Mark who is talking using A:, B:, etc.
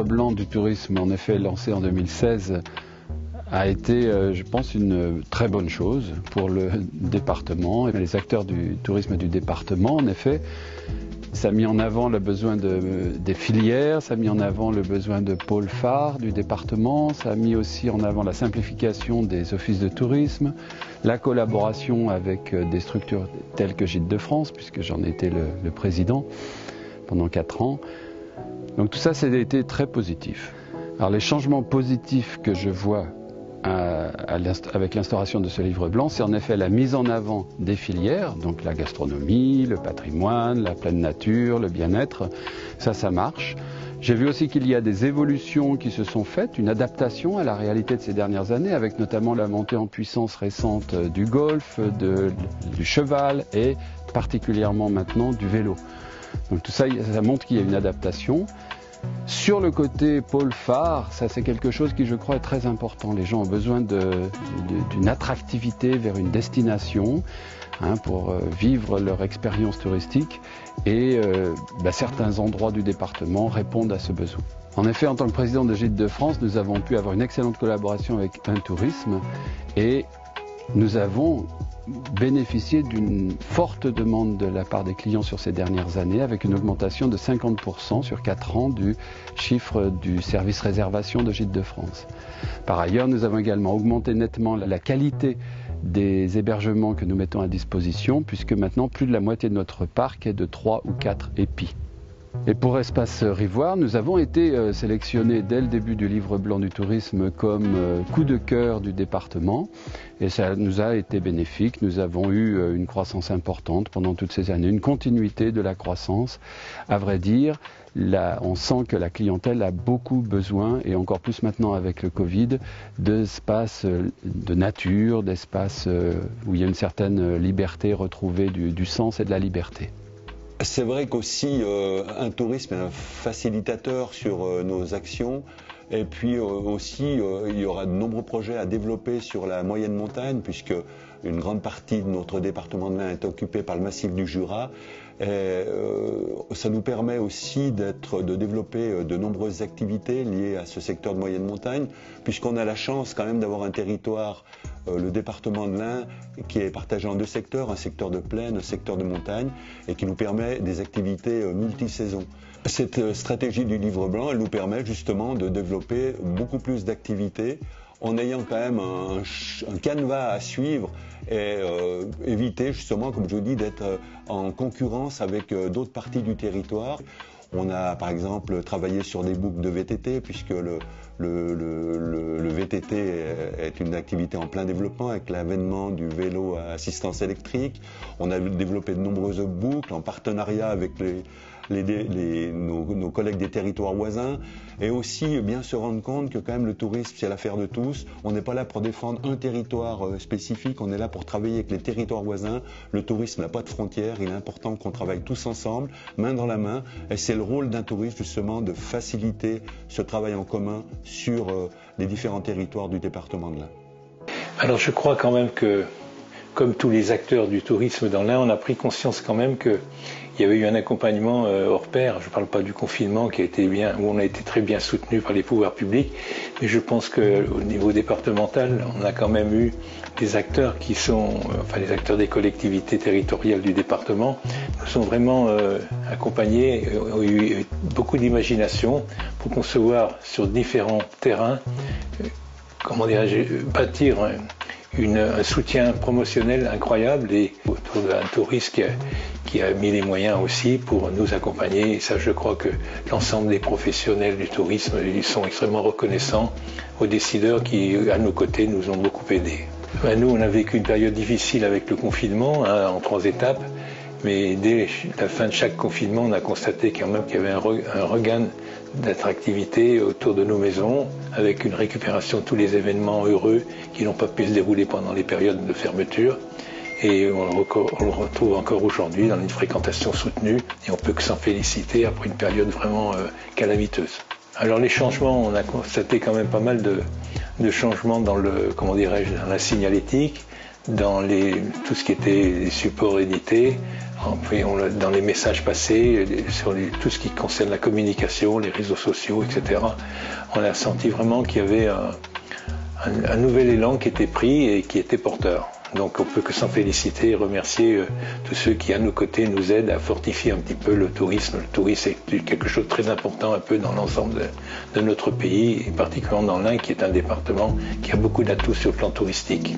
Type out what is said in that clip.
A: blanc du tourisme, en effet lancé en 2016, a été, je pense, une très bonne chose pour le département et les acteurs du tourisme du département. En effet, ça a mis en avant le besoin des filières, ça a mis en avant le besoin de pôles phares du département, ça a mis aussi en avant la simplification des offices de tourisme, la collaboration avec des structures telles que Gîtes de France, puisque j'en ai été le président pendant 4 ans. Donc tout ça, ça a été très positif. Alors les changements positifs que je vois avec l'instauration de ce livre blanc, c'est en effet la mise en avant des filières, donc la gastronomie, le patrimoine, la pleine nature, le bien-être, ça marche. J'ai vu aussi qu'il y a des évolutions qui se sont faites, une adaptation à la réalité de ces dernières années, avec notamment la montée en puissance récente du golf, du cheval et particulièrement maintenant du vélo. Donc tout ça, ça montre qu'il y a une adaptation. Sur le côté pôle phare, ça c'est quelque chose qui je crois est très important. Les gens ont besoin d'une attractivité vers une destination pour vivre leur expérience touristique et certains endroits du département répondent à ce besoin. En effet, en tant que président de Gîtes de France, nous avons pu avoir une excellente collaboration avec Un Tourisme et nous avons bénéficié d'une forte demande de la part des clients sur ces dernières années, avec une augmentation de 50% sur 4 ans du chiffre du service réservation de Gîtes de France. Par ailleurs, nous avons également augmenté nettement la qualité des hébergements que nous mettons à disposition, puisque maintenant plus de la moitié de notre parc est de 3 ou 4 épis. Et pour Espace Rivoire, nous avons été sélectionnés dès le début du livre blanc du tourisme comme coup de cœur du département et ça nous a été bénéfique. Nous avons eu une croissance importante pendant toutes ces années, une continuité de la croissance. À vrai dire, on sent que la clientèle a beaucoup besoin, et encore plus maintenant avec le Covid, d'espaces de nature, d'espaces où il y a une certaine liberté retrouvée, du sens et de la liberté.
B: C'est vrai qu'aussi Un Tourisme est un facilitateur sur nos actions et puis aussi il y aura de nombreux projets à développer sur la moyenne montagne puisque une grande partie de notre département de l'Ain est occupée par le massif du Jura. Et, ça nous permet aussi de développer de nombreuses activités liées à ce secteur de moyenne montagne, puisqu'on a la chance quand même d'avoir un territoire, le département de l'Ain, qui est partagé en 2 secteurs, un secteur de plaine, un secteur de montagne, et qui nous permet des activités multisaisons. Cette stratégie du livre blanc, elle nous permet justement de développer beaucoup plus d'activités en ayant quand même un canevas à suivre et éviter justement, comme je vous dis, d'être en concurrence avec d'autres parties du territoire. On a par exemple travaillé sur des boucles de VTT puisque le VTT est une activité en plein développement avec l'avènement du vélo à assistance électrique. On a développé de nombreuses boucles en partenariat avec nos collègues des territoires voisins et aussi bien se rendre compte que quand même le tourisme c'est l'affaire de tous. On n'est pas là pour défendre un territoire spécifique, on est là pour travailler avec les territoires voisins. Le tourisme n'a pas de frontières, il est important qu'on travaille tous ensemble, main dans la main, et c'est le rôle d'un touriste justement de faciliter ce travail en commun sur les différents territoires du département de l'Ain.
C: Alors je crois quand même que, comme tous les acteurs du tourisme dans l'Ain, on a pris conscience quand même qu'il y avait eu un accompagnement hors pair. Je ne parle pas du confinement qui a été où on a été très bien soutenu par les pouvoirs publics, mais je pense qu'au niveau départemental, on a quand même eu des acteurs qui sont, les acteurs des collectivités territoriales du département, nous sont vraiment accompagnés, ont eu beaucoup d'imagination pour concevoir sur différents terrains, bâtir un soutien promotionnel incroyable et autour d'un touriste qui a mis les moyens aussi pour nous accompagner. Et ça, je crois que l'ensemble des professionnels du tourisme, ils sont extrêmement reconnaissants aux décideurs qui, à nos côtés, nous ont beaucoup aidés. Nous, on a vécu une période difficile avec le confinement, en 3 étapes, mais dès la fin de chaque confinement, on a constaté quand même qu'il y avait un regain d'attractivité autour de nos maisons, avec une récupération de tous les événements heureux qui n'ont pas pu se dérouler pendant les périodes de fermeture. Et on le retrouve encore aujourd'hui dans une fréquentation soutenue, et on peut que s'en féliciter après une période vraiment calamiteuse. Alors les changements, on a constaté quand même pas mal de changements dans dans la signalétique, dans tout ce qui était les supports édités, dans les messages passés, sur tout ce qui concerne la communication, les réseaux sociaux, etc. On a senti vraiment qu'il y avait un nouvel élan qui était pris et qui était porteur. Donc on peut que s'en féliciter et remercier tous ceux qui à nos côtés nous aident à fortifier un petit peu le tourisme. Le tourisme est quelque chose de très important un peu dans l'ensemble de notre pays, et particulièrement dans l'Ain qui est un département qui a beaucoup d'atouts sur le plan touristique.